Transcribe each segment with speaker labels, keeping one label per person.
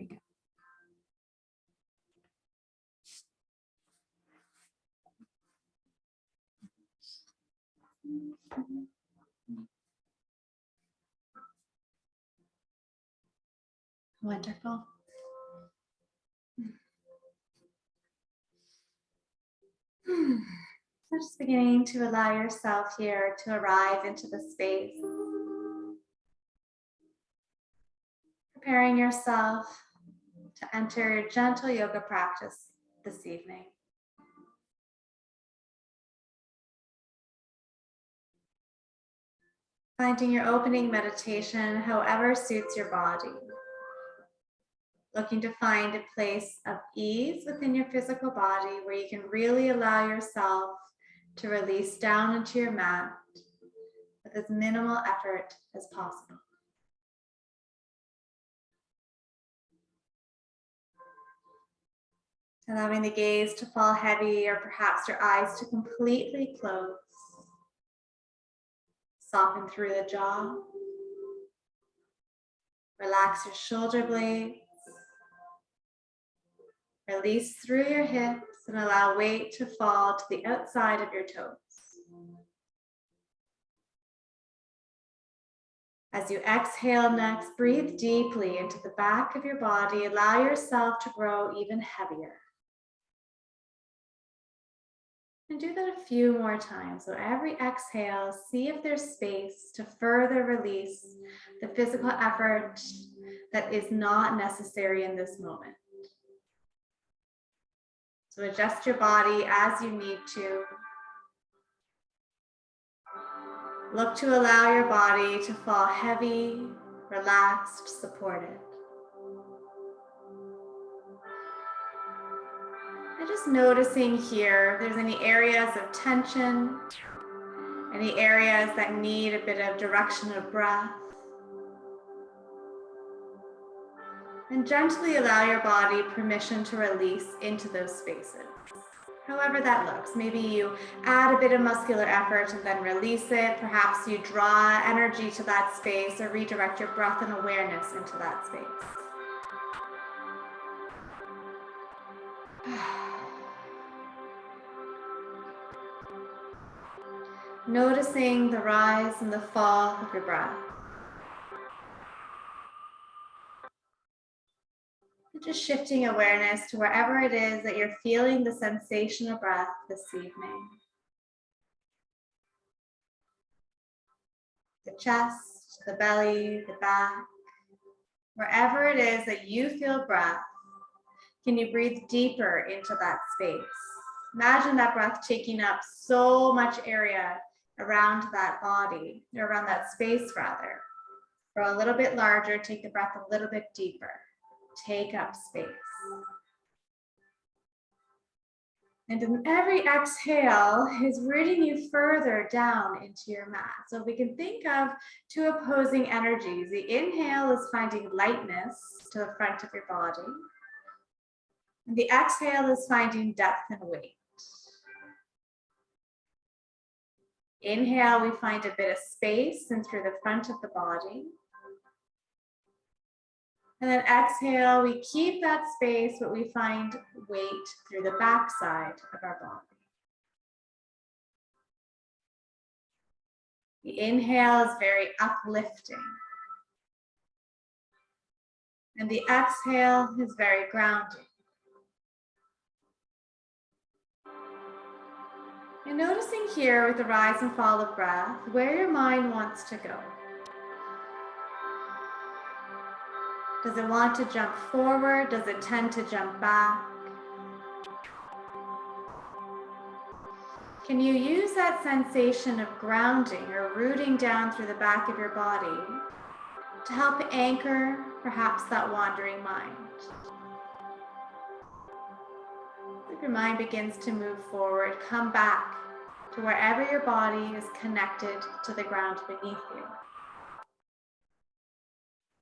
Speaker 1: you go. Wonderful. So just beginning to allow yourself here to arrive into the space. Preparing yourself to enter your gentle yoga practice this evening. Finding your opening meditation however suits your body. Looking to find a place of ease within your physical body where you can really allow yourself to release down into your mat with as minimal effort as possible. Allowing the gaze to fall heavy or perhaps your eyes to completely close. Soften through the jaw. Relax your shoulder blades. Release through your hips and allow weight to fall to the outside of your toes. As you exhale next, breathe deeply into the back of your body. Allow yourself to grow even heavier. And do that a few more times. So every exhale, see if there's space to further release the physical effort that is not necessary in this moment. So adjust your body as you need to. Look to allow your body to fall heavy, relaxed, supported. And just noticing here, if there's any areas of tension, any areas that need a bit of direction of breath. And gently allow your body permission to release into those spaces. However that looks. Maybe you add a bit of muscular effort and then release it. Perhaps you draw energy to that space or redirect your breath and awareness into that space. Noticing the rise and the fall of your breath. Just shifting awareness to wherever it is that you're feeling the sensation of breath this evening. The chest, the belly, the back. Wherever it is that you feel breath, can you breathe deeper into that space? Imagine that breath taking up so much area around that body, or around that space rather. Grow a little bit larger, take the breath a little bit deeper. Take up space. And in every exhale is rooting you further down into your mat. So we can think of two opposing energies. The inhale is finding lightness to the front of your body. And the exhale is finding depth and weight. Inhale, we find a bit of space in through the front of the body. And then exhale, we keep that space, but we find weight through the back side of our body. The inhale is very uplifting. And the exhale is very grounding. And noticing here with the rise and fall of breath, where your mind wants to go. Does it want to jump forward? Does it tend to jump back? Can you use that sensation of grounding or rooting down through the back of your body to help anchor perhaps that wandering mind? If your mind begins to move forward, come back to wherever your body is connected to the ground beneath you.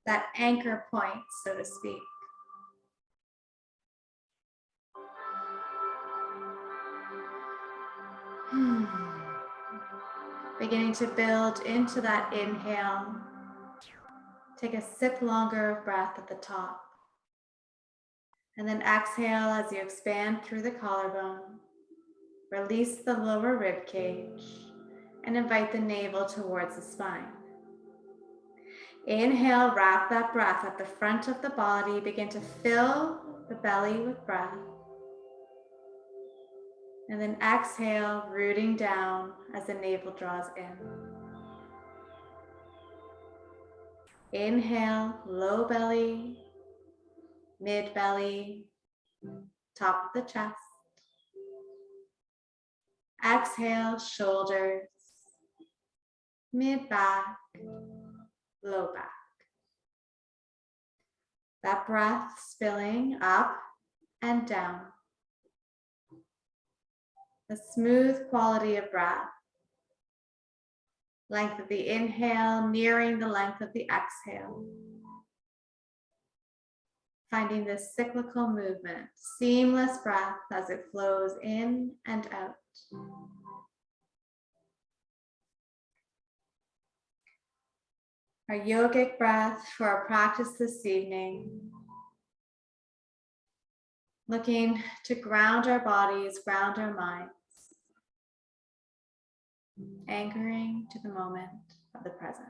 Speaker 1: That anchor point, so to speak. Beginning to build into that inhale. Take a sip longer of breath at the top. And then exhale as you expand through the collarbone. Release the lower rib cage and invite the navel towards the spine. Inhale, wrap that breath at the front of the body. Begin to fill the belly with breath. And then exhale, rooting down as the navel draws in. Inhale, low belly, mid belly, top of the chest. Exhale, shoulders, mid back, low back. That breath spilling up and down. The smooth quality of breath. Length of the inhale nearing the length of the exhale. Finding this cyclical movement, seamless breath as it flows in and out. Our yogic breath for our practice this evening. Looking to ground our bodies, ground our minds. Anchoring to the moment of the present.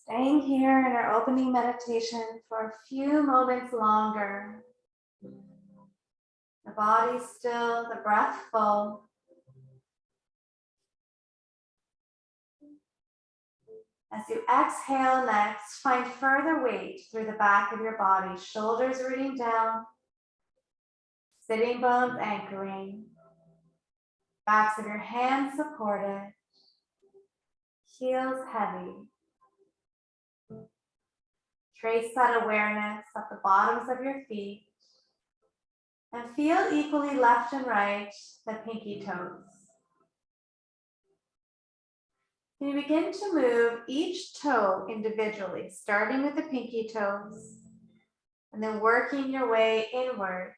Speaker 1: Staying here in our opening meditation for a few moments longer. The body still, the breath full. As you exhale next, find further weight through the back of your body, shoulders rooting down, sitting bones anchoring, backs of your hands supported, heels heavy. Trace that awareness at the bottoms of your feet and feel equally left and right the pinky toes. You begin to move each toe individually, starting with the pinky toes and then working your way inwards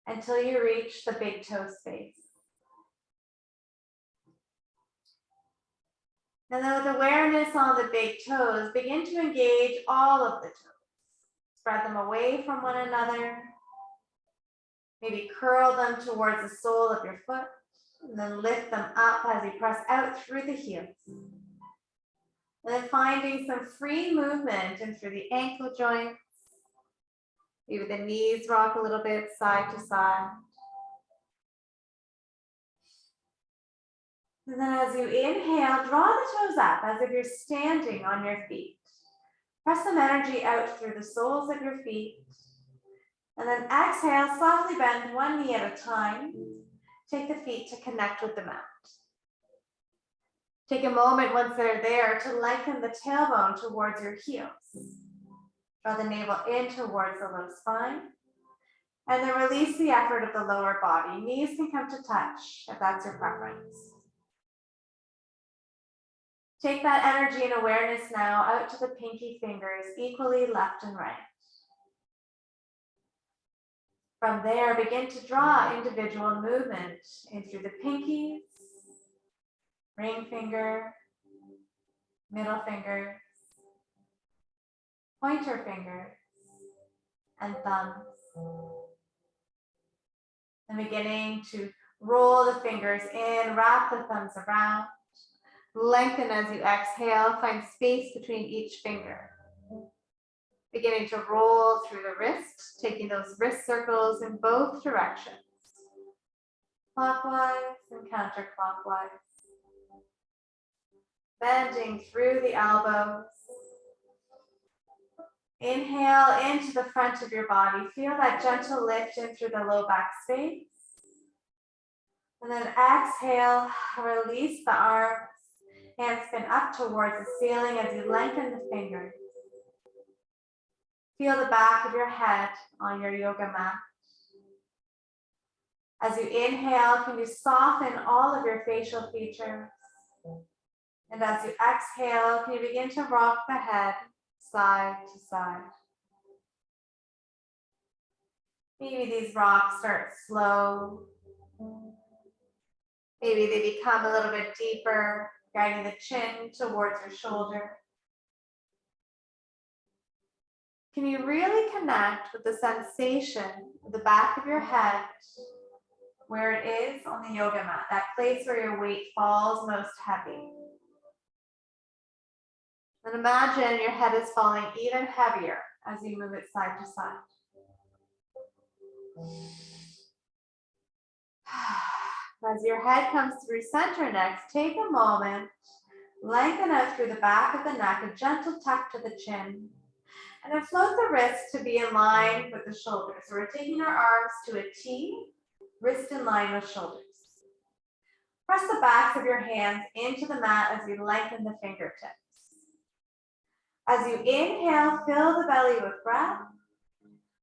Speaker 1: until you reach the big toe space. And then with awareness on the big toes, begin to engage all of the toes. Spread them away from one another. Maybe curl them towards the sole of your foot. And then lift them up as you press out through the heels. And then finding some free movement in through the ankle joints. Maybe the knees rock a little bit side to side. And then as you inhale, draw the toes up as if you're standing on your feet. Press some energy out through the soles of your feet. And then exhale, softly bend one knee at a time. Take the feet to connect with the mat. Take a moment once they're there to lengthen the tailbone towards your heels. Draw the navel in towards the low spine. And then release the effort of the lower body. Knees can come to touch if that's your preference. Take that energy and awareness now out to the pinky fingers, equally left and right. From there, begin to draw individual movement in through the pinkies, ring finger, middle finger, pointer fingers, and thumbs. And beginning to roll the fingers in, wrap the thumbs around. Lengthen as you exhale, find space between each finger. Beginning to roll through the wrist, taking those wrist circles in both directions. Clockwise and counterclockwise. Bending through the elbows. Inhale into the front of your body. Feel that gentle lift in through the low back space. And then exhale, release the arms. Hands spin up towards the ceiling as you lengthen the fingers. Feel the back of your head on your yoga mat. As you inhale, can you soften all of your facial features? And as you exhale, can you begin to rock the head side to side? Maybe these rocks start slow. Maybe they become a little bit deeper guiding the chin towards your shoulder. Can you really connect with the sensation of the back of your head, where it is on the yoga mat, that place where your weight falls most heavy? And imagine your head is falling even heavier as you move it side to side. As your head comes through center next, take a moment, lengthen out through the back of the neck, a gentle tuck to the chin, and then float the wrists to be in line with the shoulders. So we're taking our arms to a T, wrist in line with shoulders. Press the backs of your hands into the mat as you lengthen the fingertips. As you inhale, fill the belly with breath.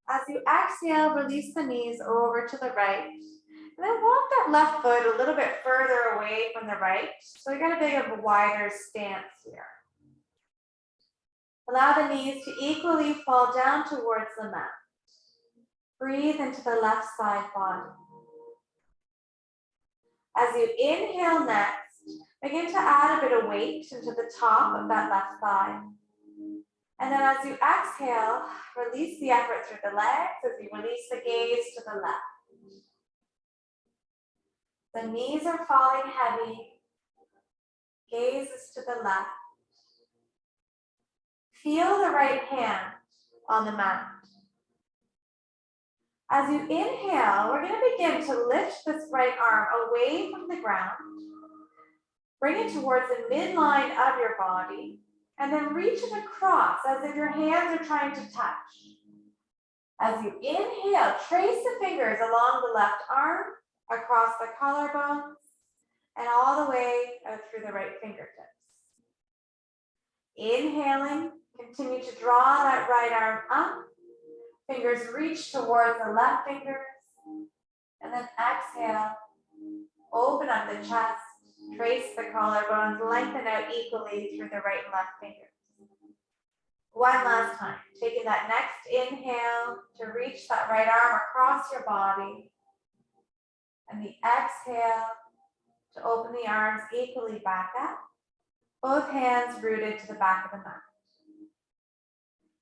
Speaker 1: As you exhale, release the knees over to the right. And then walk that left foot a little bit further away from the right. So we got a bit of a wider stance here. Allow the knees to equally fall down towards the mat. Breathe into the left side body. As you inhale next, begin to add a bit of weight into the top of that left thigh. And then as you exhale, release the effort through the legs as you release the gaze to the left. The knees are falling heavy. Gaze is to the left. Feel the right hand on the mat. As you inhale, we're going to begin to lift this right arm away from the ground. Bring it towards the midline of your body. And then reach it across as if your hands are trying to touch. As you inhale, trace the fingers along the left arm, across the collarbones, and all the way out through the right fingertips. Inhaling, continue to draw that right arm up. Fingers reach towards the left fingers. And then exhale, open up the chest. Trace the collarbones, lengthen out equally through the right and left fingers. One last time, taking that next inhale to reach that right arm across your body. And the exhale to open the arms equally back up. Both hands rooted to the back of the mat.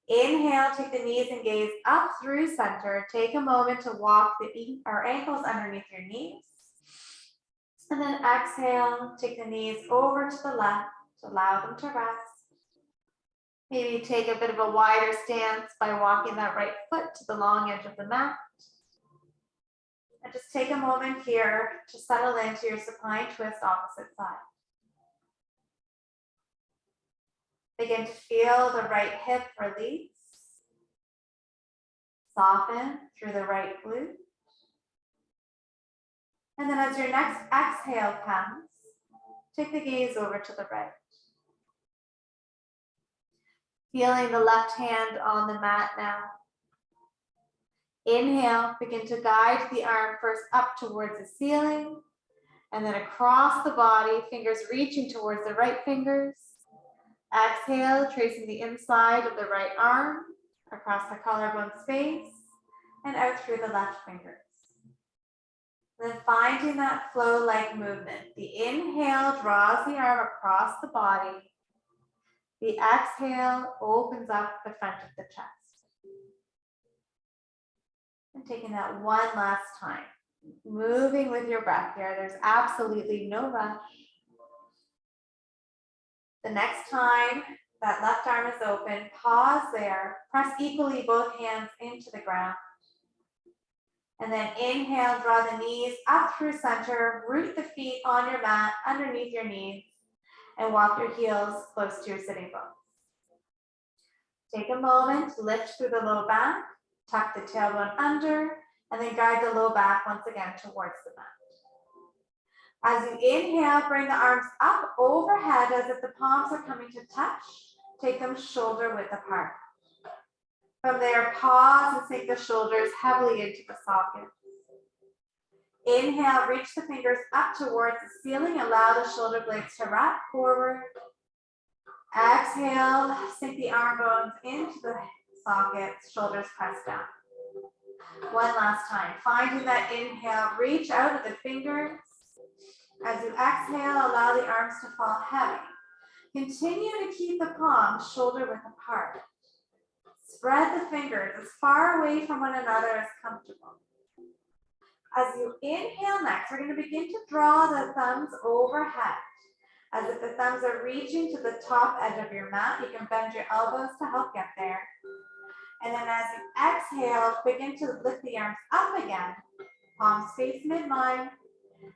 Speaker 1: Inhale, take the knees and gaze up through center. Take a moment to walk the ankles underneath your knees. And then exhale, take the knees over to the left to allow them to rest. Maybe take a bit of a wider stance by walking that right foot to the long edge of the mat. And just take a moment here to settle into your supine twist opposite side. Begin to feel the right hip release. Soften through the right glute. And then as your next exhale comes, take the gaze over to the right. Feeling the left hand on the mat now. Inhale, begin to guide the arm first up towards the ceiling, and then across the body, fingers reaching towards the right fingers. Exhale, tracing the inside of the right arm, across the collarbone space, and out through the left fingers. Then finding that flow-like movement. The inhale draws the arm across the body. The exhale opens up the front of the chest. And taking that one last time. Moving with your breath here. There's absolutely no rush. The next time that left arm is open, pause there. Press equally both hands into the ground. And then inhale, draw the knees up through center, root the feet on your mat underneath your knees, and walk your heels close to your sitting bones. Take a moment, lift through the low back, tuck the tailbone under, and then guide the low back once again towards the mat. As you inhale, bring the arms up overhead as if the palms are coming to touch. Take them shoulder width apart. From there, pause and sink the shoulders heavily into the socket. Inhale, reach the fingers up towards the ceiling. Allow the shoulder blades to wrap forward. Exhale, sink the arm bones into the sockets, shoulders pressed down. One last time, finding that inhale, reach out of the fingers. As you exhale, allow the arms to fall heavy. Continue to keep the palms shoulder width apart. Spread the fingers as far away from one another as comfortable. As you inhale next, we're going to begin to draw the thumbs overhead, as if the thumbs are reaching to the top edge of your mat. You can bend your elbows to help get there. And then as you exhale, begin to lift the arms up again, palms face midline,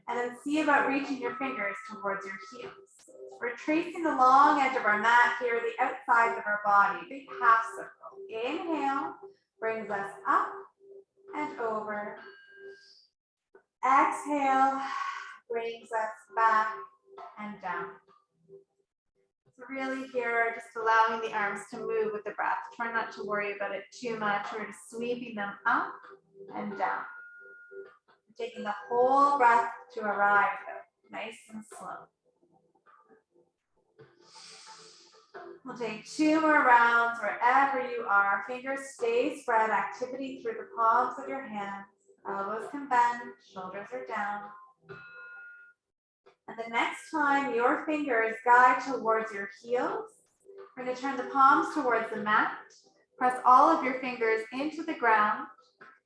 Speaker 1: and then see about reaching your fingers towards your heels. We're tracing the long edge of our mat here, the outsides of our body, big half circle. Inhale, brings us up and over. Exhale, brings us back and down. So really here, just allowing the arms to move with the breath. Try not to worry about it too much. We're just sweeping them up and down. Taking the whole breath to arrive though, nice and slow. We'll take 2 more rounds wherever you are. Fingers stay spread, activity through the palms of your hands. Elbows can bend, shoulders are down. And the next time your fingers guide towards your heels, we're going to turn the palms towards the mat. Press all of your fingers into the ground.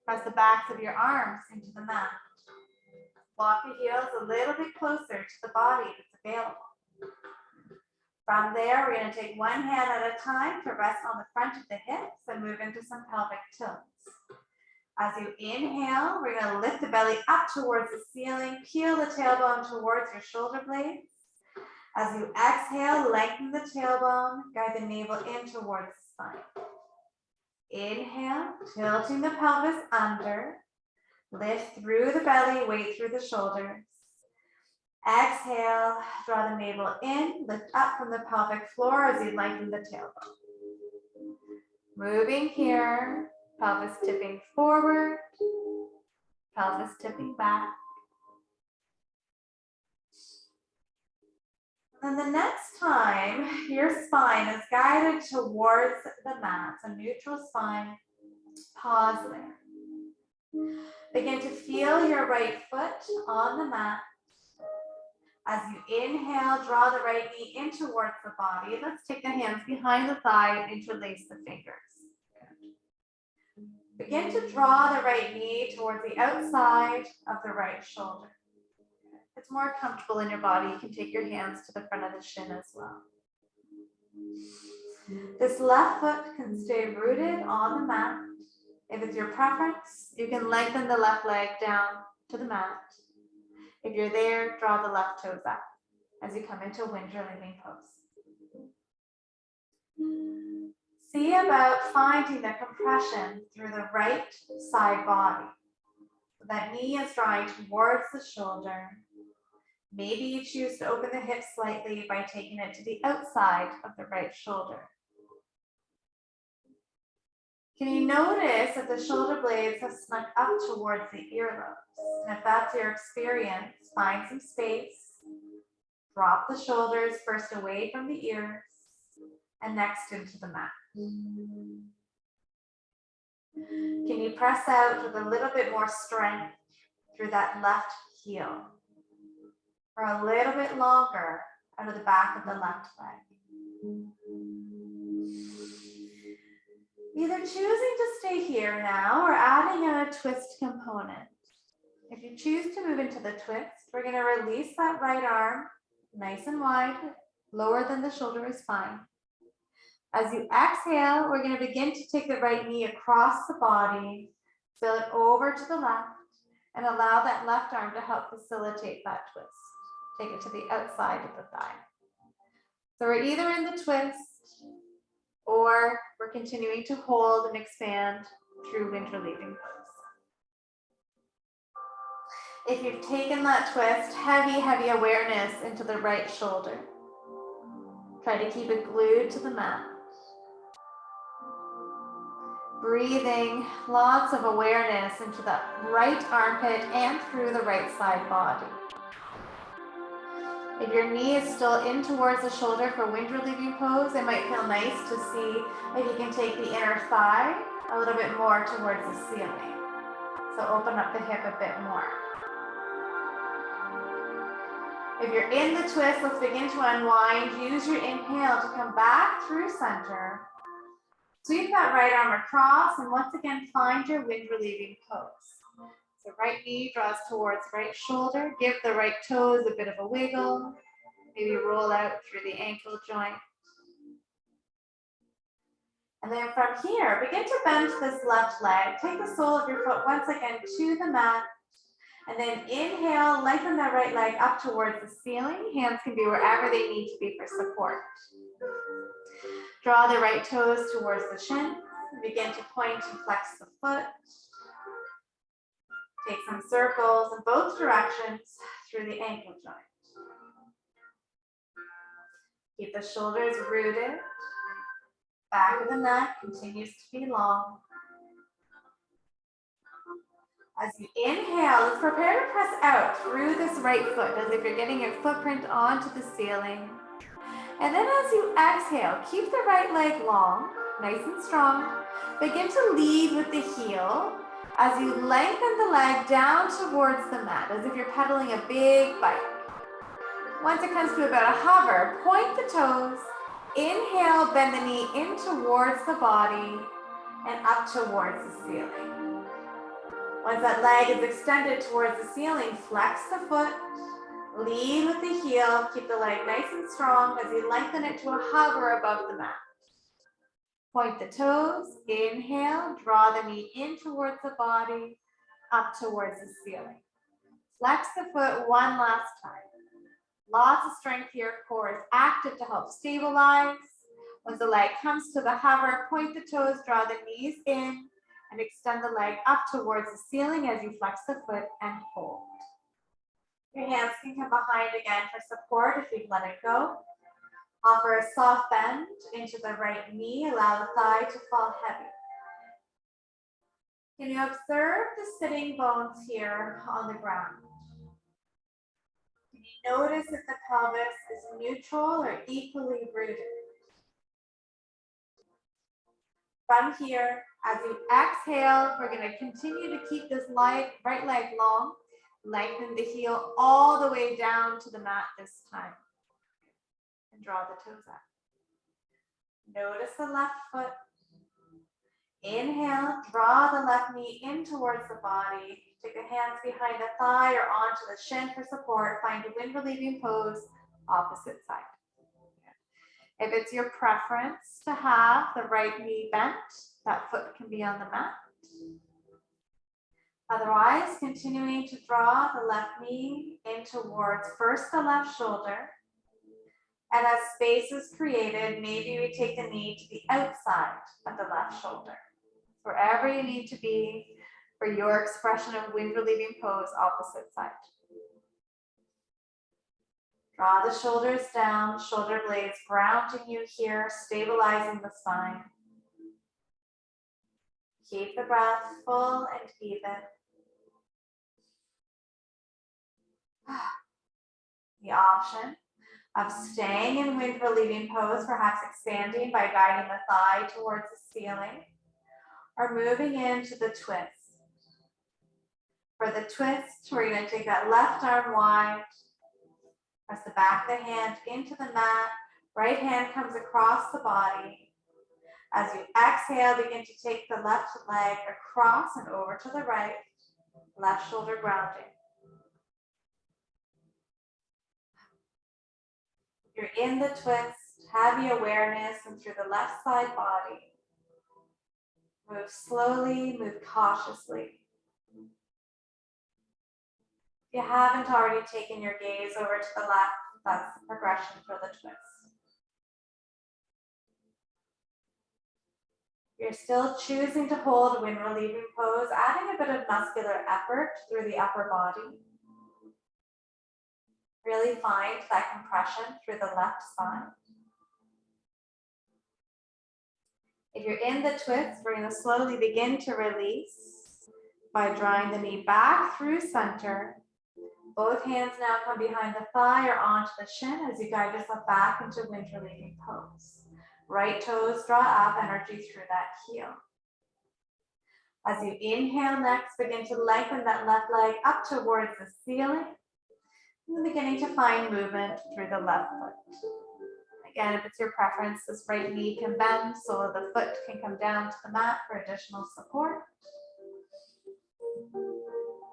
Speaker 1: Press the backs of your arms into the mat. Walk the heels a little bit closer to the body that's available. From there, we're going to take one hand at a time to rest on the front of the hips and move into some pelvic tilts. As you inhale, we're going to lift the belly up towards the ceiling, peel the tailbone towards your shoulder blades. As you exhale, lengthen the tailbone, guide the navel in towards the spine. Inhale, tilting the pelvis under, lift through the belly, weight through the shoulders. Exhale, draw the navel in, lift up from the pelvic floor as you lengthen the tailbone. Moving here, pelvis tipping forward, pelvis tipping back. And then the next time your spine is guided towards the mat, a neutral spine, pause there. Begin to feel your right foot on the mat. As you inhale, draw the right knee in towards the body. Let's take the hands behind the thigh and interlace the fingers. Begin to draw the right knee towards the outside of the right shoulder. If it's more comfortable in your body, you can take your hands to the front of the shin as well. This left foot can stay rooted on the mat. If it's your preference, you can lengthen the left leg down to the mat. If you're there, draw the left toes up as you come into winter leaving pose. See about finding the compression through the right side body. So that knee is drawing towards the shoulder. Maybe you choose to open the hips slightly by taking it to the outside of the right shoulder. Can you notice that the shoulder blades have snuck up towards the earlobes? And if that's your experience, find some space. Drop the shoulders first away from the ears and next into the mat. Can you press out with a little bit more strength through that left heel? For a little bit longer out of the back of the left leg. Either choosing to stay here now or adding in a twist component. If you choose to move into the twist, we're going to release that right arm nice and wide, lower than the shoulder is fine. As you exhale, we're going to begin to take the right knee across the body, fill it over to the left, and allow that left arm to help facilitate that twist. Take it to the outside of the thigh. So we're either in the twist or we're continuing to hold and expand through winter leaving pose. If you've taken that twist, heavy awareness into the right shoulder. Try to keep it glued to the mat. Breathing lots of awareness into the right armpit and through the right side body. If your knee is still in towards the shoulder for winter leaving pose, it might feel nice to see if you can take the inner thigh a little bit more towards the ceiling. So open up the hip a bit more. If you're in the twist, let's begin to unwind. Use your inhale to come back through center. Sweep that right arm across and once again find your wind relieving pose. So right knee draws towards right shoulder. Give the right toes a bit of a wiggle. Maybe roll out through the ankle joint. And then from here, begin to bend this left leg. Take the sole of your foot once again to the mat. And then inhale, lengthen that right leg up towards the ceiling. Hands can be wherever they need to be for support. Draw the right toes towards the shin. Begin to point and flex the foot. Take some circles in both directions through the ankle joint. Keep the shoulders rooted. Back of the neck continues to be long. As you inhale, let's prepare to press out through this right foot as if you're getting your footprint onto the ceiling. And then as you exhale, keep the right leg long, nice and strong. Begin to lead with the heel as you lengthen the leg down towards the mat, as if you're pedaling a big bike. Once it comes to about a hover, point the toes. Inhale, bend the knee in towards the body and up towards the ceiling. Once that leg is extended towards the ceiling, flex the foot, lead with the heel, keep the leg nice and strong as you lengthen it to a hover above the mat. Point the toes, inhale, draw the knee in towards the body, up towards the ceiling. Flex the foot one last time. Lots of strength here, core is active to help stabilize. Once the leg comes to the hover, point the toes, draw the knees in, and extend the leg up towards the ceiling as you flex the foot and hold. Your hands can come behind again for support if you've let it go. Offer a soft bend into the right knee, allow the thigh to fall heavy. Can you observe the sitting bones here on the ground? Can you notice if the pelvis is neutral or equally rooted? From here, as you exhale, we're going to continue to keep this right leg long. Lengthen the heel all the way down to the mat this time. And draw the toes up. Notice the left foot. Inhale, draw the left knee in towards the body. Take the hands behind the thigh or onto the shin for support. Find a wind relieving pose, opposite side. If it's your preference to have the right knee bent, that foot can be on the mat. Otherwise, continuing to draw the left knee in towards first the left shoulder. And as space is created, maybe we take the knee to the outside of the left shoulder. Wherever you need to be for your expression of wind relieving pose, opposite side. Draw the shoulders down, shoulder blades grounding you here, stabilizing the spine. Keep the breath full and even. The option of staying in wind relieving pose, perhaps expanding by guiding the thigh towards the ceiling, or moving into the twist. For the twist, we're going to take that left arm wide, press the back of the hand into the mat, right hand comes across the body. As you exhale, begin to take the left leg across and over to the right, left shoulder grounding. You're in the twist, heavy awareness and through the left side body. Move slowly, move cautiously. If you haven't already taken your gaze over to the left, that's the progression for the twist. You're still choosing to hold wind relieving pose, adding a bit of muscular effort through the upper body. Really find that compression through the left side. If you're in the twist, we're going to slowly begin to release by drawing the knee back through center. Both hands now come behind the thigh or onto the shin as you guide yourself back into wind relieving pose. Right toes draw up, energy through that heel. As you inhale next, begin to lengthen that left leg up towards the ceiling. And then beginning to find movement through the left foot. Again, if it's your preference, this right knee can bend so the foot can come down to the mat for additional support.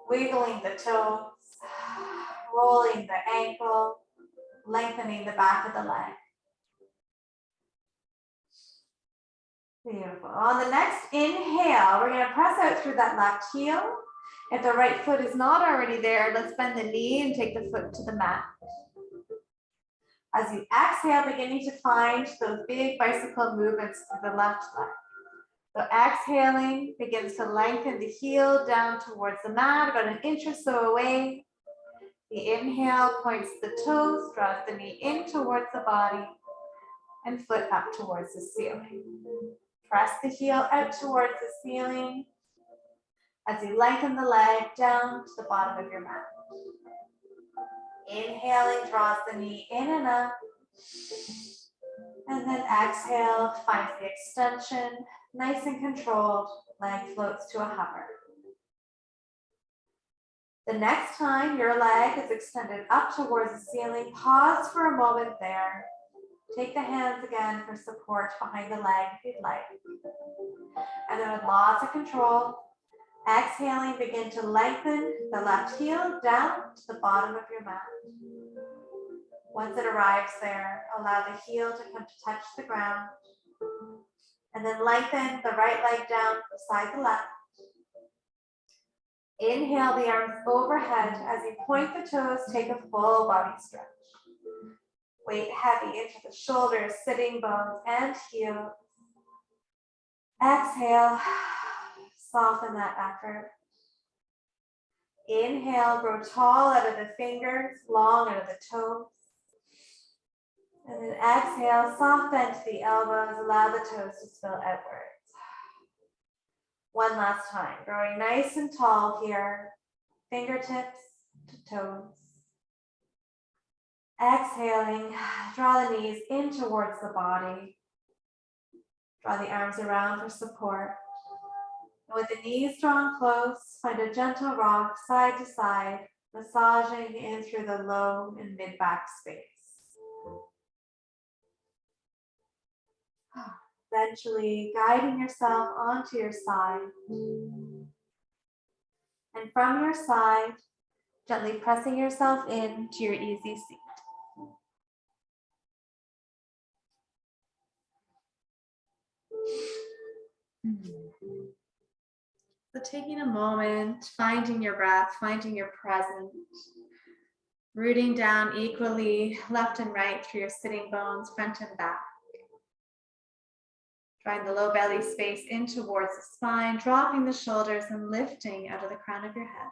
Speaker 1: Wiggling the toes, rolling the ankle, lengthening the back of the leg. Beautiful. On the next inhale, we're going to press out through that left heel. If the right foot is not already there, let's bend the knee and take the foot to the mat. As you exhale, beginning to find those big bicycle movements to the left leg. So exhaling begins to lengthen the heel down towards the mat, about an inch or so away. The inhale points the toes, draws the knee in towards the body, and foot up towards the ceiling. Press the heel out towards the ceiling as you lengthen the leg down to the bottom of your mat. Inhaling draws the knee in and up. And then exhale, finds the extension, nice and controlled, leg floats to a hover. The next time your leg is extended up towards the ceiling, pause for a moment there. Take the hands again for support behind the leg if you'd like. And then with lots of control, exhaling, begin to lengthen the left heel down to the bottom of your mat. Once it arrives there, allow the heel to come to touch the ground. And then lengthen the right leg down beside the left. Inhale the arms overhead. As you point the toes, take a full body stretch. Weight heavy into the shoulders, sitting bones, and heels. Exhale, soften that effort. Inhale, grow tall out of the fingers, long out of the toes. And then exhale, soft bend to the elbows, allow the toes to spill outwards. One last time, growing nice and tall here, fingertips to toes. Exhaling, draw the knees in towards the body. Draw the arms around for support. And with the knees drawn close, find a gentle rock side to side, massaging in through the low and mid back space. Eventually guiding yourself onto your side. And from your side, gently pressing yourself into your easy seat. So taking a moment, finding your breath, finding your presence, rooting down equally left and right through your sitting bones, front and back. Drawing the low belly space in towards the spine, dropping the shoulders and lifting out of the crown of your head.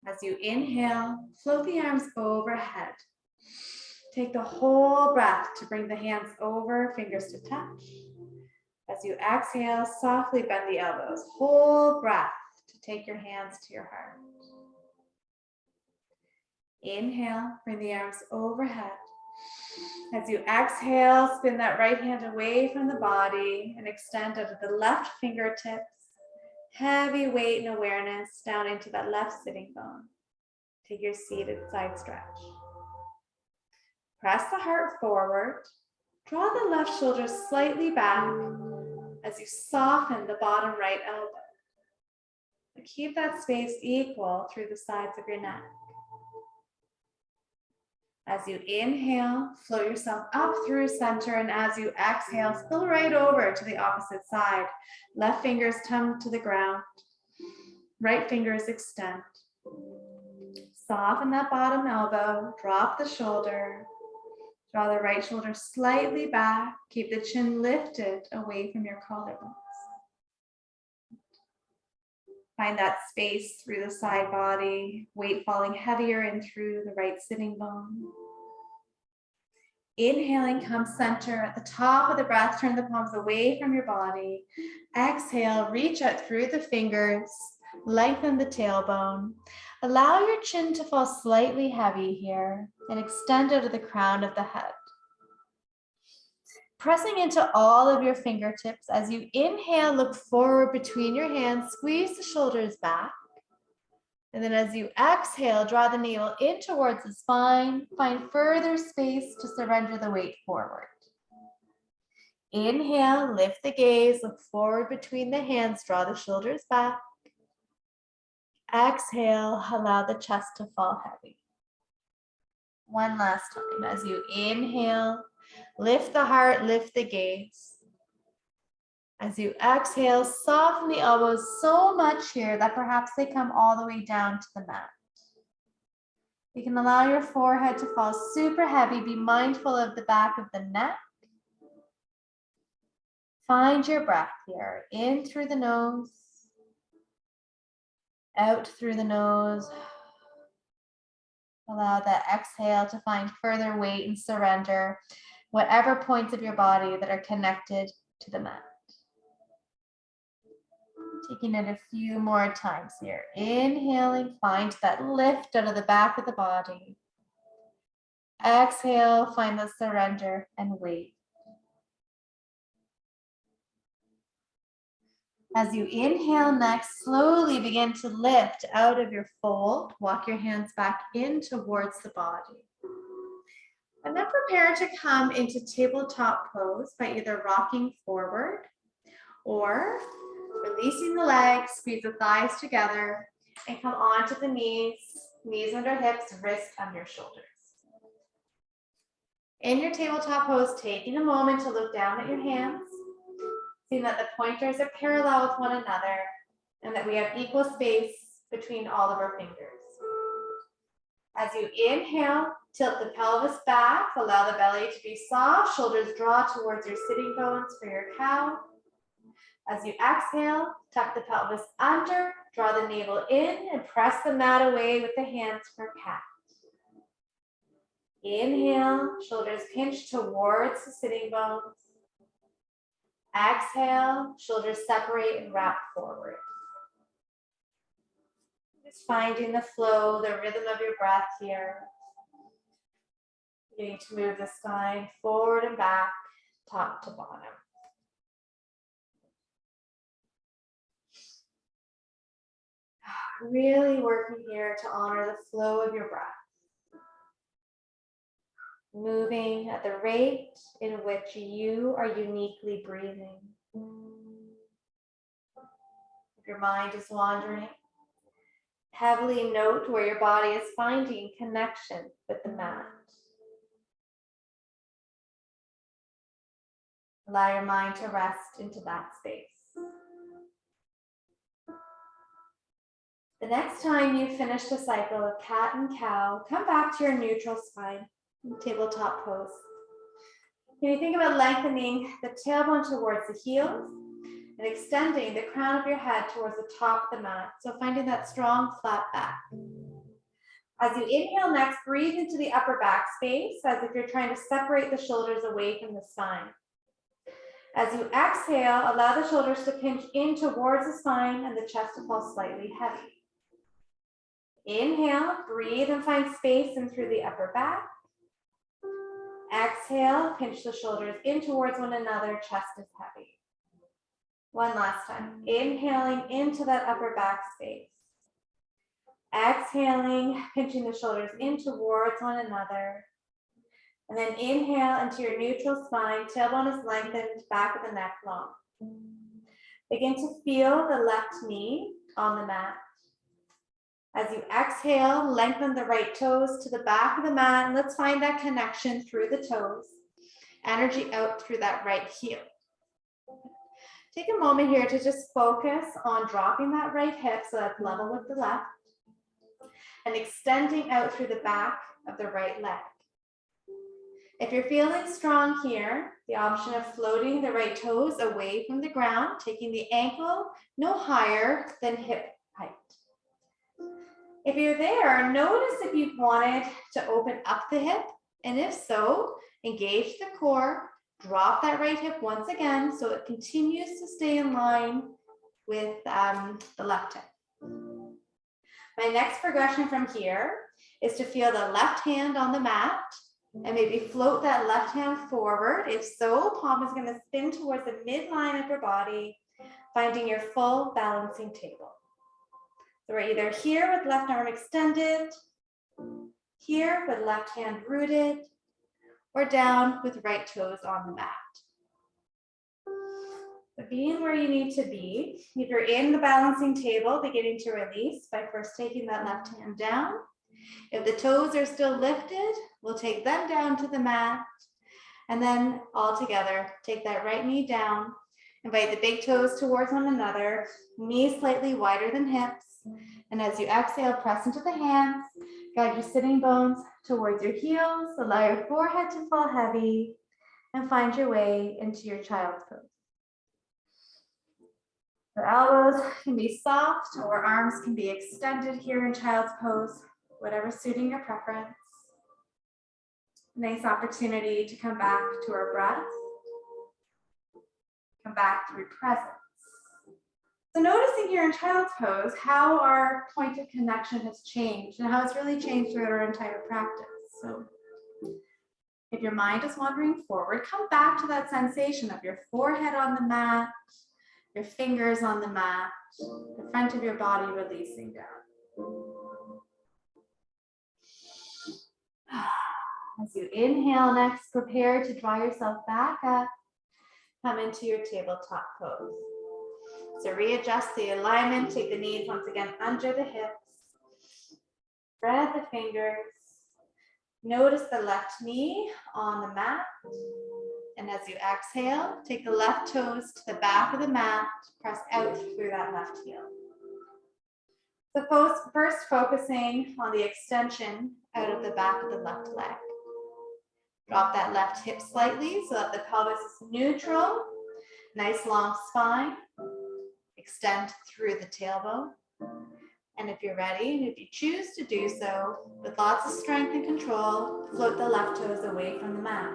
Speaker 1: As you inhale, float the arms overhead. Take the whole breath to bring the hands over, fingers to touch. As you exhale, softly bend the elbows. Whole breath to take your hands to your heart. Inhale, bring the arms overhead. As you exhale, spin that right hand away from the body and extend out of the left fingertips. Heavy weight and awareness down into that left sitting bone. Take your seated side stretch. Press the heart forward. Draw the left shoulder slightly back as you soften the bottom right elbow. Keep that space equal through the sides of your neck. As you inhale, float yourself up through center, and as you exhale, spill right over to the opposite side. Left fingers come to the ground. Right fingers extend. Soften that bottom elbow, drop the shoulder. Draw the right shoulder slightly back. Keep the chin lifted away from your collarbones. Find that space through the side body, weight falling heavier in through the right sitting bone. Inhaling, come center at the top of the breath, turn the palms away from your body. Exhale, reach out through the fingers, lengthen the tailbone. Allow your chin to fall slightly heavy here and extend out of the crown of the head. Pressing into all of your fingertips. As you inhale, look forward between your hands, squeeze the shoulders back. And then as you exhale, draw the navel in towards the spine. Find further space to surrender the weight forward. Inhale, lift the gaze, look forward between the hands, draw the shoulders back. Exhale, allow the chest to fall heavy. One last time. As you inhale, lift the heart, lift the gaze. As you exhale, soften the elbows so much here that perhaps they come all the way down to the mat. You can allow your forehead to fall super heavy. Be mindful of the back of the neck. Find your breath here. In through the nose, out through the nose. Allow that exhale to find further weight and surrender whatever points of your body that are connected to the mat. Taking it a few more times here. Inhaling, find that lift out of the back of the body. Exhale, find the surrender and weight. As you inhale next, slowly begin to lift out of your fold. Walk your hands back in towards the body. And then prepare to come into tabletop pose by either rocking forward or releasing the legs, squeeze the thighs together, and come onto the knees, knees under hips, wrists under shoulders. In your tabletop pose, taking a moment to look down at your hands, seeing that the pointers are parallel with one another and that we have equal space between all of our fingers. As you inhale, tilt the pelvis back, allow the belly to be soft, shoulders draw towards your sitting bones for your cow. As you exhale, tuck the pelvis under, draw the navel in, and press the mat away with the hands for cat. Inhale, shoulders pinch towards the sitting bones. Exhale, shoulders separate and wrap forward. Just finding the flow, the rhythm of your breath here. Beginning to move the spine forward and back, top to bottom. Really working here to honor the flow of your breath. Moving at the rate in which you are uniquely breathing. If your mind is wandering, heavily note where your body is finding connection with the mat. Allow your mind to rest into that space. The next time you finish the cycle of cat and cow, come back to your neutral spine, tabletop pose. Can you think about lengthening the tailbone towards the heels and extending the crown of your head towards the top of the mat? So finding that strong flat back. As you inhale next, breathe into the upper back space as if you're trying to separate the shoulders away from the spine. As you exhale, allow the shoulders to pinch in towards the spine and the chest to fall slightly heavy. Inhale, breathe and find space in through the upper back. Exhale, pinch the shoulders in towards one another, chest is heavy. One last time. Inhaling into that upper back space. Exhaling, pinching the shoulders in towards one another. And then inhale into your neutral spine, tailbone is lengthened, back of the neck long. Begin to feel the left knee on the mat. As you exhale, lengthen the right toes to the back of the mat, and let's find that connection through the toes. Energy out through that right heel. Take a moment here to just focus on dropping that right hip so that's level with the left, and extending out through the back of the right leg. If you're feeling strong here, the option of floating the right toes away from the ground, taking the ankle no higher than hip height. If you're there, notice if you've wanted to open up the hip, and if so, engage the core, drop that right hip once again so it continues to stay in line with the left hip. My next progression from here is to feel the left hand on the mat and maybe float that left hand forward. If so, palm is going to spin towards the midline of your body, finding your full balancing table. So we're either here with left arm extended, here with left hand rooted, or down with right toes on the mat. So being where you need to be, if you're in the balancing table, beginning to release by first taking that left hand down. If the toes are still lifted, we'll take them down to the mat, and then all together, take that right knee down, invite the big toes towards one another, knees slightly wider than hips, and as you exhale, press into the hands, guide your sitting bones towards your heels, allow your forehead to fall heavy, and find your way into your child's pose. The elbows can be soft or arms can be extended here in child's pose, whatever suiting your preference. Nice opportunity to come back to our breath. Come back through presence. So noticing here in child's pose how our point of connection has changed and how it's really changed throughout our entire practice. So if your mind is wandering forward, come back to that sensation of your forehead on the mat, your fingers on the mat, the front of your body releasing down. As you inhale next, prepare to draw yourself back up. Come into your tabletop pose. So readjust the alignment, take the knees once again under the hips. Spread the fingers. Notice the left knee on the mat. And as you exhale, take the left toes to the back of the mat, press out through that left heel. So first focusing on the extension out of the back of the left leg. Drop that left hip slightly so that the pelvis is neutral. Nice long spine. Extend through the tailbone. And if you're ready, and if you choose to do so, with lots of strength and control, float the left toes away from the mat.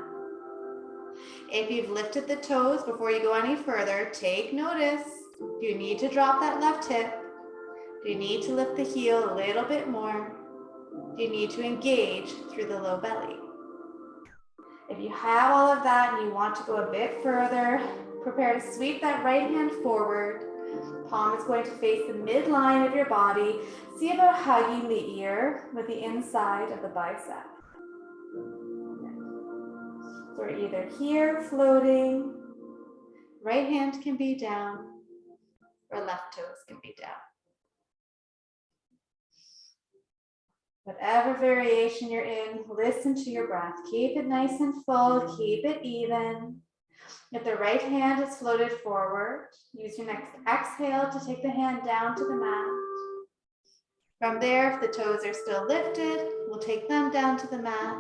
Speaker 1: If you've lifted the toes before you go any further, take notice. Do you need to drop that left hip? Do you need to lift the heel a little bit more? Do you need to engage through the low belly? If you have all of that and you want to go a bit further, prepare to sweep that right hand forward. Palm is going to face the midline of your body. See about hugging the ear with the inside of the bicep. So we're either here floating, right hand can be down, or left toes can be down. Whatever variation you're in, listen to your breath. Keep it nice and full, keep it even. If the right hand is floated forward, use your next exhale to take the hand down to the mat. From there, if the toes are still lifted, we'll take them down to the mat,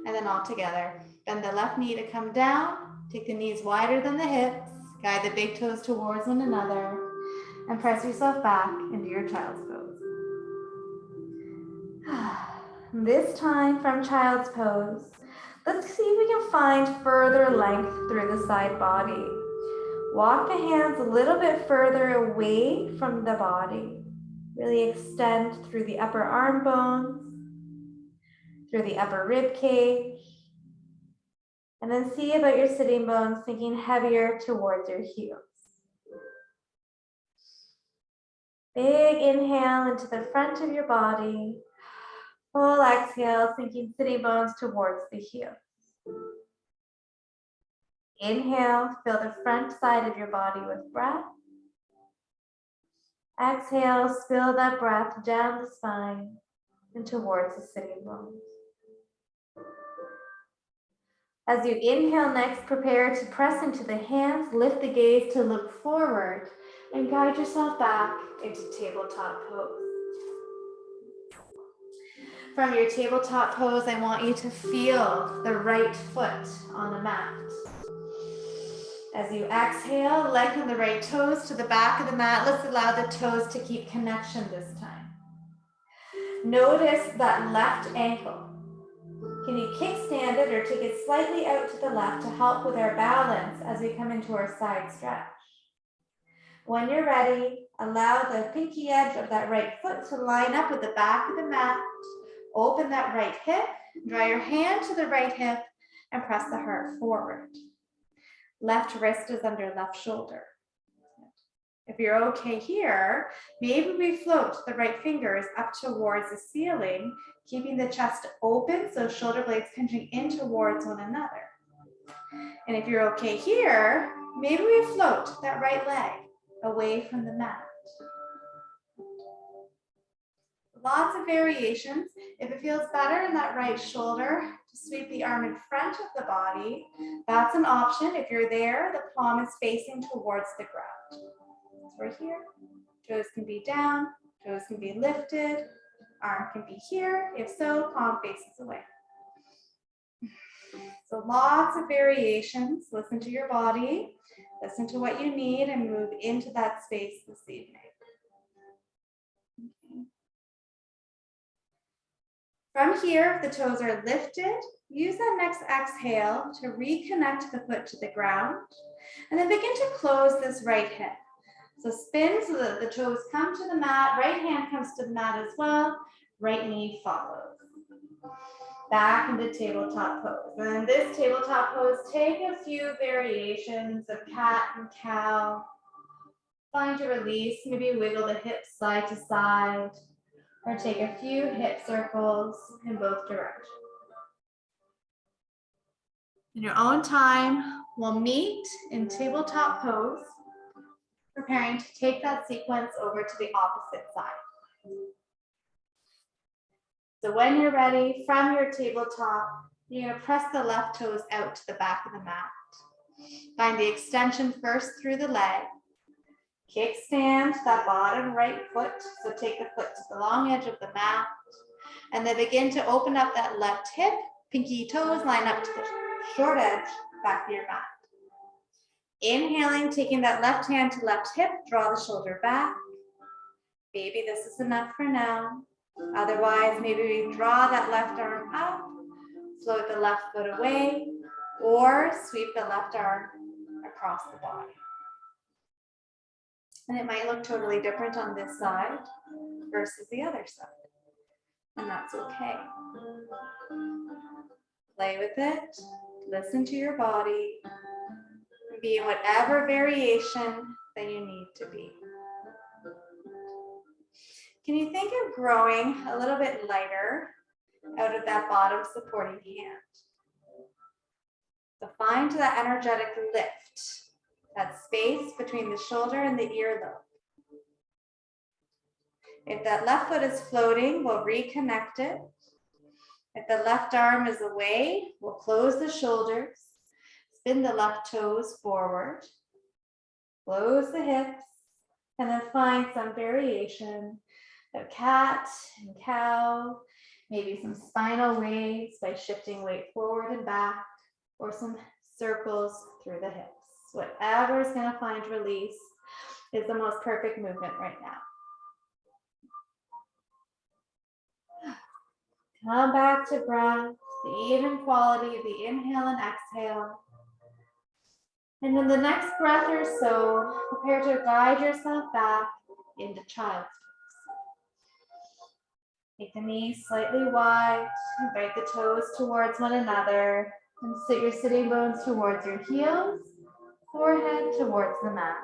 Speaker 1: and then all together. Bend the left knee to come down, take the knees wider than the hips, guide the big toes towards one another, and press yourself back into your child's pose. This time from child's pose, let's see if we can find further length through the side body. Walk the hands a little bit further away from the body. Really extend through the upper arm bones, through the upper rib cage, and then see about your sitting bones sinking heavier towards your heels. Big inhale into the front of your body. Full exhale, sinking sitting bones towards the heels. Inhale, fill the front side of your body with breath. Exhale, spill that breath down the spine and towards the sitting bones. As you inhale next, prepare to press into the hands, lift the gaze to look forward, and guide yourself back into tabletop pose. From your tabletop pose, I want you to feel the right foot on the mat. As you exhale, lengthen the right toes to the back of the mat. Let's allow the toes to keep connection this time. Notice that left ankle. Can you kickstand it or take it slightly out to the left to help with our balance as we come into our side stretch? When you're ready, allow the pinky edge of that right foot to line up with the back of the mat. Open that right hip, draw your hand to the right hip, and press the heart forward. Left wrist is under left shoulder. If you're okay here, maybe we float the right fingers up towards the ceiling, keeping the chest open so shoulder blades pinching in towards one another. And if you're okay here, maybe we float that right leg away from the mat. Lots of variations. If it feels better in that right shoulder to sweep the arm in front of the body, that's an option. If you're there, the palm is facing towards the ground. So we're here. Toes can be down, toes can be lifted, arm can be here. If so, palm faces away. So lots of variations. Listen to your body, listen to what you need, and move into that space this evening. From here, if the toes are lifted, use that next exhale to reconnect the foot to the ground, and then begin to close this right hip. So spin so that the toes come to the mat, right hand comes to the mat as well, right knee follows. Back into tabletop pose. And in this tabletop pose, take a few variations of cat and cow. Find a release, maybe wiggle the hips side to side, or take a few hip circles in both directions. In your own time, we'll meet in tabletop pose, preparing to take that sequence over to the opposite side. So when you're ready, from your tabletop, you're gonna press the left toes out to the back of the mat. Find the extension first through the leg. Kickstand that bottom right foot. So take the foot to the long edge of the mat, and then begin to open up that left hip. Pinky toes line up to the short edge, back of your mat. Inhaling, taking that left hand to left hip, draw the shoulder back. Maybe this is enough for now. Otherwise, maybe we draw that left arm up, float the left foot away, or sweep the left arm across the body. And it might look totally different on this side versus the other side. And that's okay. Play with it, listen to your body, and be in whatever variation that you need to be. Can you think of growing a little bit lighter out of that bottom supporting hand? So find that energetic lift, that space between the shoulder and the earlobe. If that left foot is floating, we'll reconnect it. If the left arm is away, we'll close the shoulders, spin the left toes forward, close the hips, and then find some variation of cat and cow, maybe some spinal waves by shifting weight forward and back, or some circles through the hips. Whatever is going to find release is the most perfect movement right now. Come back to breath, the even quality of the inhale and exhale. And in the next breath or so, prepare to guide yourself back into child's pose. Take the knees slightly wide, invite the toes towards one another, and sit your sitting bones towards your heels, forehead towards the mat.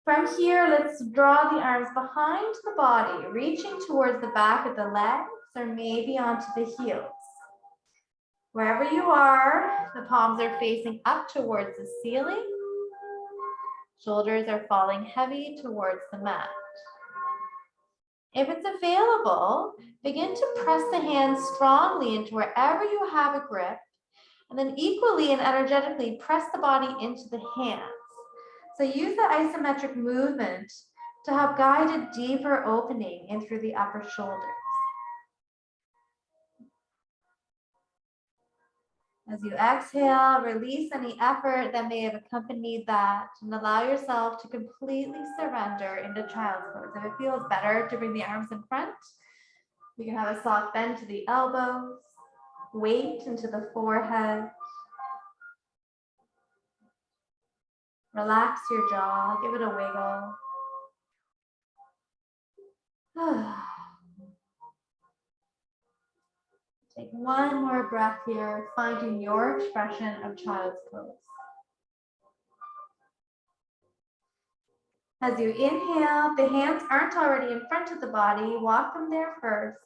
Speaker 1: From here, let's draw the arms behind the body, reaching towards the back of the legs or maybe onto the heels. Wherever you are, the palms are facing up towards the ceiling. Shoulders are falling heavy towards the mat. If it's available, begin to press the hands strongly into wherever you have a grip, and then equally and energetically press the body into the hands. So use the isometric movement to help guide a deeper opening in through the upper shoulders. As you exhale, release any effort that may have accompanied that and allow yourself to completely surrender into child's pose. If it feels better to bring the arms in front, you can have a soft bend to the elbows, weight into the forehead. Relax your jaw, give it a wiggle. Take one more breath here, finding your expression of child's pose. As you inhale, the hands aren't already in front of the body, walk them there first.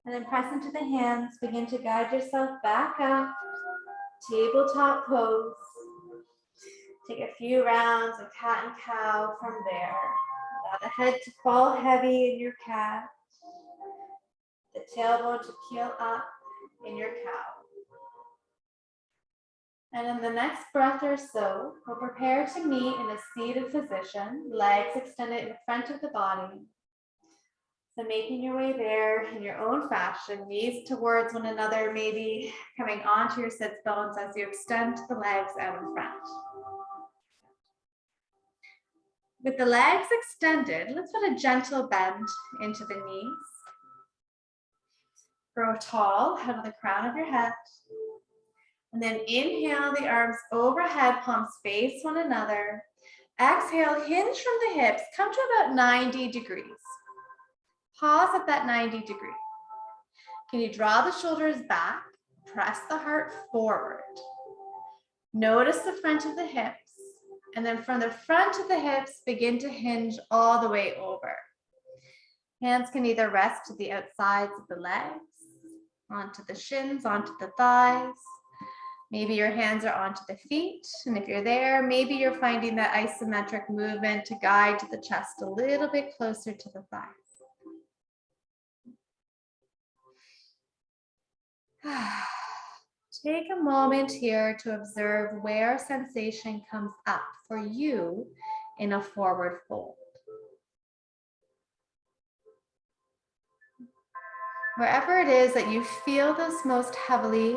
Speaker 1: And then press into the hands, begin to guide yourself back up, tabletop pose. Take a few rounds of cat and cow from there. Allow the head to fall heavy in your cat, the tailbone to peel up in your cow. And in the next breath or so, we'll prepare to meet in a seated position, legs extended in front of the body. So making your way there in your own fashion, knees towards one another, maybe coming onto your sits bones as you extend the legs out in front. With the legs extended, let's put a gentle bend into the knees. Grow tall out of the crown of your head. And then inhale the arms overhead, palms face one another. Exhale, hinge from the hips, come to about 90 degrees. Pause at that 90 degree. Can you draw the shoulders back? Press the heart forward. Notice the front of the hips. And then from the front of the hips, begin to hinge all the way over. Hands can either rest to the outsides of the legs, onto the shins, onto the thighs. Maybe your hands are onto the feet. And if you're there, maybe you're finding that isometric movement to guide the chest a little bit closer to the thighs. Take a moment here to observe where sensation comes up for you in a forward fold. Wherever it is that you feel this most heavily,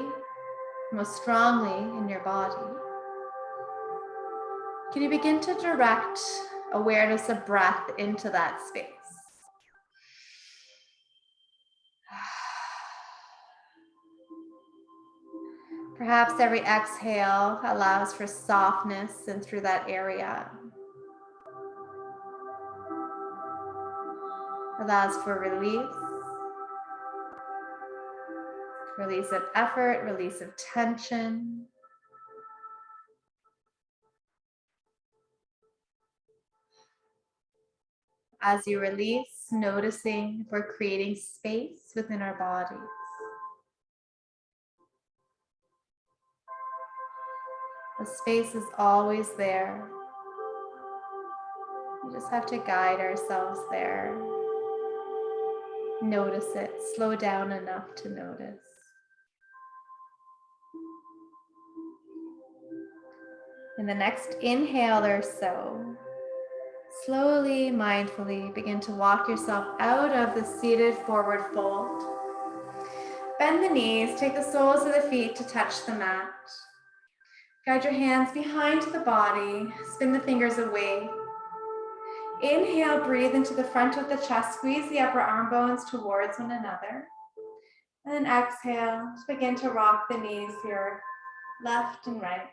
Speaker 1: most strongly in your body, can you begin to direct awareness of breath into that space? Perhaps every exhale allows for softness in through that area. Allows for release. Release of effort, release of tension. As you release, noticing if we're creating space within our bodies. The space is always there. We just have to guide ourselves there. Notice it, slow down enough to notice. In the next inhale or so, slowly, mindfully begin to walk yourself out of the seated forward fold. Bend the knees, take the soles of the feet to touch the mat. Guide your hands behind the body, spin the fingers away. Inhale, breathe into the front of the chest, squeeze the upper arm bones towards one another. And then exhale to begin to rock the knees here, left and right.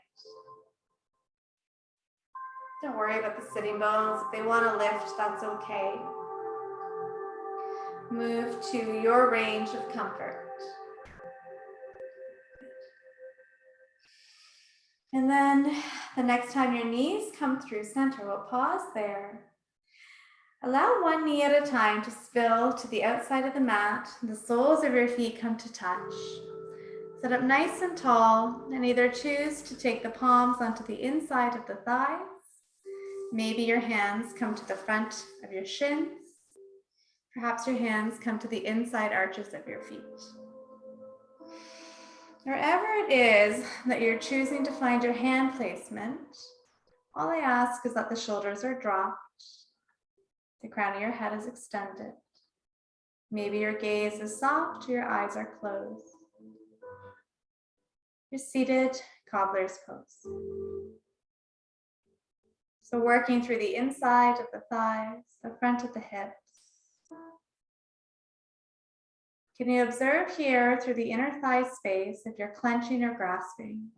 Speaker 1: Don't worry about the sitting bones. If they want to lift, that's okay. Move to your range of comfort. And then the next time your knees come through center, we'll pause there. Allow one knee at a time to spill to the outside of the mat. The soles of your feet come to touch. Sit up nice and tall and either choose to take the palms onto the inside of the thighs. Maybe your hands come to the front of your shins. Perhaps your hands come to the inside arches of your feet. Wherever it is that you're choosing to find your hand placement, all I ask is that the shoulders are dropped, the crown of your head is extended. Maybe your gaze is soft or your eyes are closed. You're seated, cobbler's pose. So working through the inside of the thighs, the front of the hips. Can you observe here through the inner thigh space if you're clenching or grasping?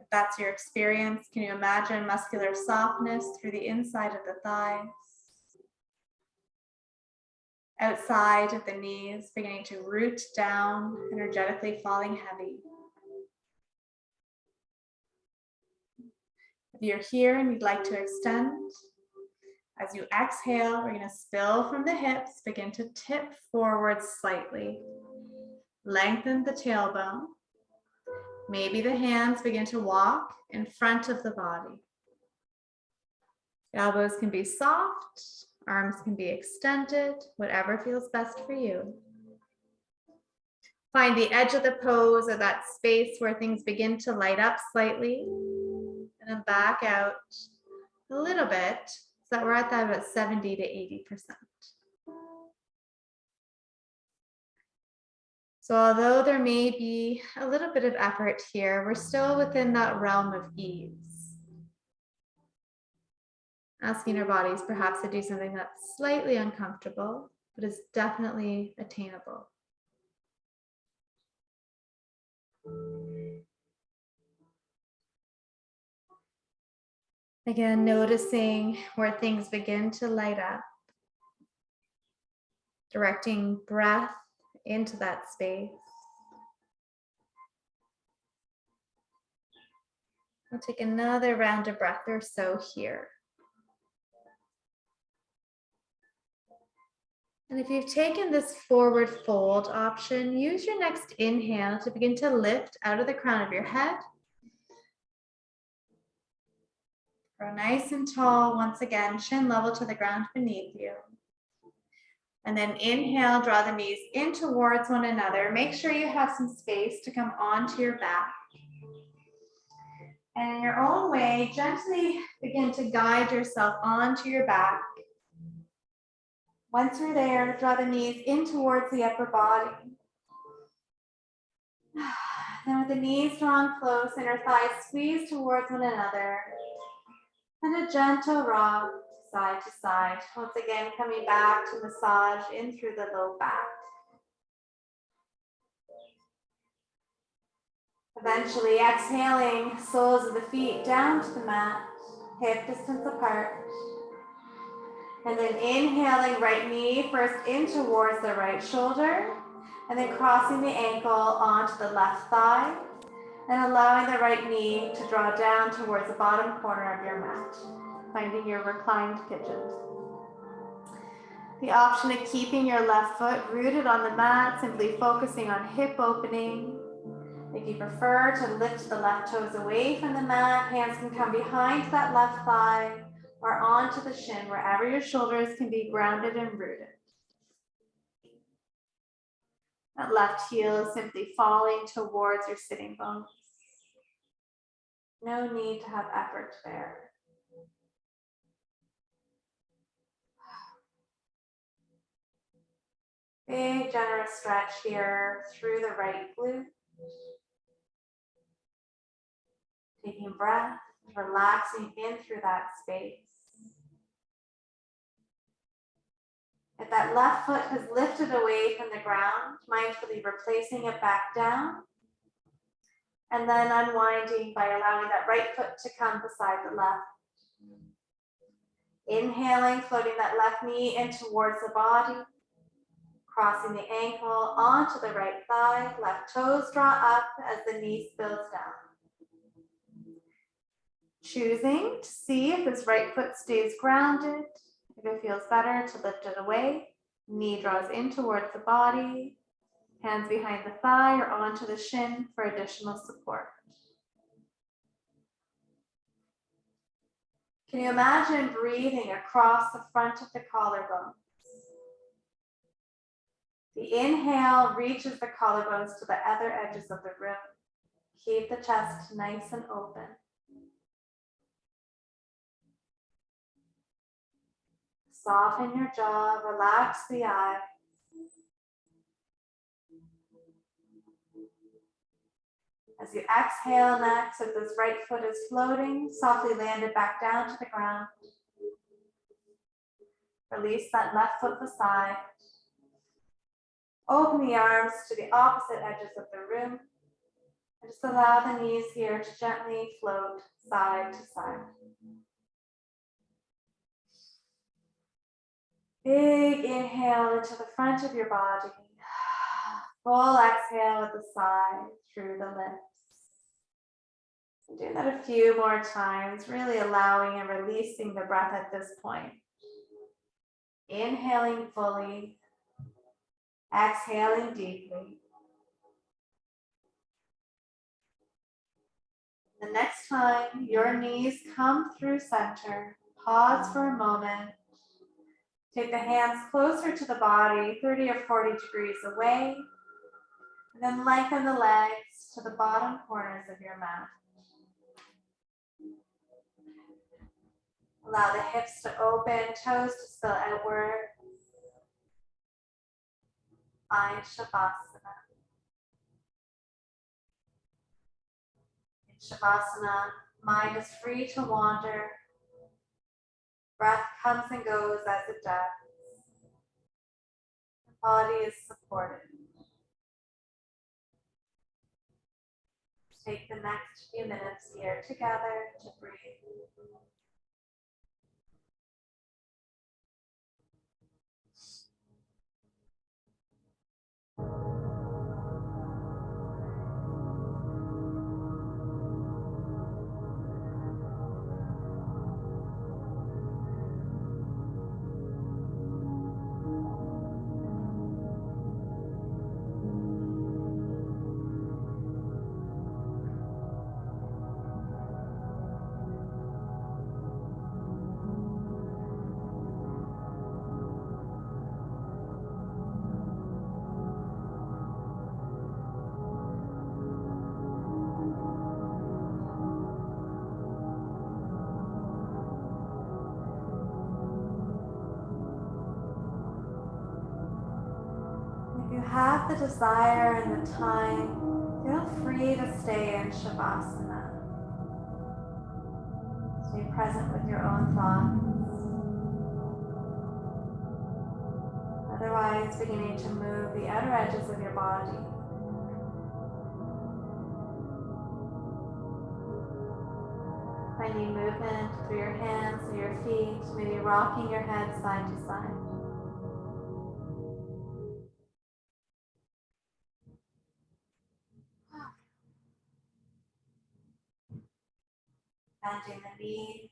Speaker 1: If that's your experience, can you imagine muscular softness through the inside of the thighs? Outside of the knees, beginning to root down, energetically falling heavy. If you're here and you'd like to extend, as you exhale, we're going to spill from the hips, begin to tip forward slightly. Lengthen the tailbone. Maybe the hands begin to walk in front of the body. Elbows can be soft, arms can be extended, whatever feels best for you. Find the edge of the pose or that space where things begin to light up slightly, and then back out a little bit so that we're at that about 70 to 80%. So although there may be a little bit of effort here, we're still within that realm of ease. Asking our bodies perhaps to do something that's slightly uncomfortable, but is definitely attainable. Again, noticing where things begin to light up, directing breath into that space. We'll take another round of breath or so here. And if you've taken this forward fold option, use your next inhale to begin to lift out of the crown of your head. Grow nice and tall, once again, chin level to the ground beneath you. And then inhale, draw the knees in towards one another. Make sure you have some space to come onto your back. And in your own way, gently begin to guide yourself onto your back. Once you're there, draw the knees in towards the upper body. Then with the knees drawn close and your thighs squeeze towards one another. And a gentle rock side to side. Once again, coming back to massage in through the low back. Eventually exhaling, soles of the feet down to the mat, hip distance apart. And then inhaling, right knee first in towards the right shoulder, and then crossing the ankle onto the left thigh, and allowing the right knee to draw down towards the bottom corner of your mat, finding your reclined pigeon. The option of keeping your left foot rooted on the mat, simply focusing on hip opening. If you prefer to lift the left toes away from the mat, hands can come behind that left thigh or onto the shin, wherever your shoulders can be grounded and rooted. That left heel is simply falling towards your sitting bones. No need to have effort there. Big generous stretch here through the right glute. Taking breath, relaxing in through that space. If that left foot has lifted away from the ground, mindfully replacing it back down. And then unwinding by allowing that right foot to come beside the left. Inhaling, floating that left knee in towards the body. Crossing the ankle onto the right thigh, left toes draw up as the knee spills down. Choosing to see if this right foot stays grounded. If it feels better to lift it away, knee draws in towards the body, hands behind the thigh or onto the shin for additional support. Can you imagine breathing across the front of the collarbones? The inhale reaches the collarbones to the other edges of the room. Keep the chest nice and open. Soften your jaw, relax the eyes. As you exhale next, if this right foot is floating, softly land it back down to the ground. Release that left foot beside. Open the arms to the opposite edges of the room. And just allow the knees here to gently float side to side. Big inhale into the front of your body. Full exhale with a sigh through the lips. Do that a few more times, really allowing and releasing the breath at this point. Inhaling fully, exhaling deeply. The next time your knees come through center, pause for a moment. Take the hands closer to the body, 30 or 40 degrees away, and then lengthen the legs to the bottom corners of your mat. Allow the hips to open, toes to spill outward. Find Shavasana. In Shavasana, mind is free to wander. Breath comes and goes as it does. The body is supported. Take the next few minutes here together to breathe. If you have the desire and the time, feel free to stay in Shavasana. Stay present with your own thoughts. Otherwise, beginning to move the outer edges of your body. Finding movement through your hands or your feet, maybe rocking your head side to side. Bending the knees,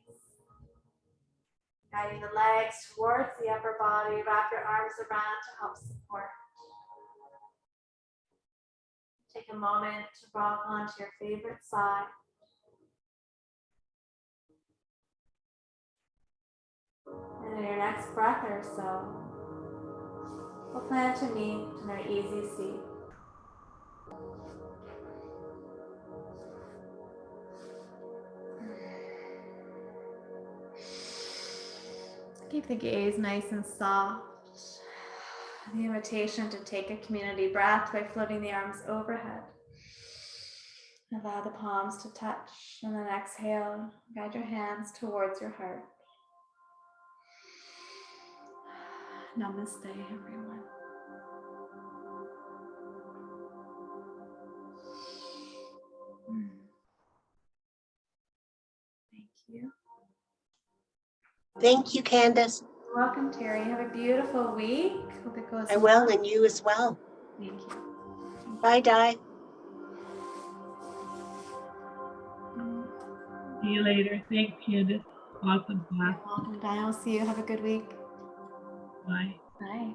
Speaker 1: guiding the legs towards the upper body. Wrap your arms around to help support. Take a moment to rock onto your favorite side. And in your next breath or so, we'll plan to meet in our easy seat. Keep the gaze nice and soft. The invitation to take a community breath by floating the arms overhead. Allow the palms to touch, and then exhale. Guide your hands towards your heart. Namaste, everyone. Thank you.
Speaker 2: Thank you, Candace.
Speaker 1: You're welcome, Terry. Have a beautiful week. Hope it goes
Speaker 2: I will, and you as well.
Speaker 1: Thank you.
Speaker 2: Bye, Di.
Speaker 3: See you later. Thanks, Candace. Awesome class.
Speaker 1: You're welcome, Di. I'll see you. Have a good week.
Speaker 3: Bye.
Speaker 1: Bye.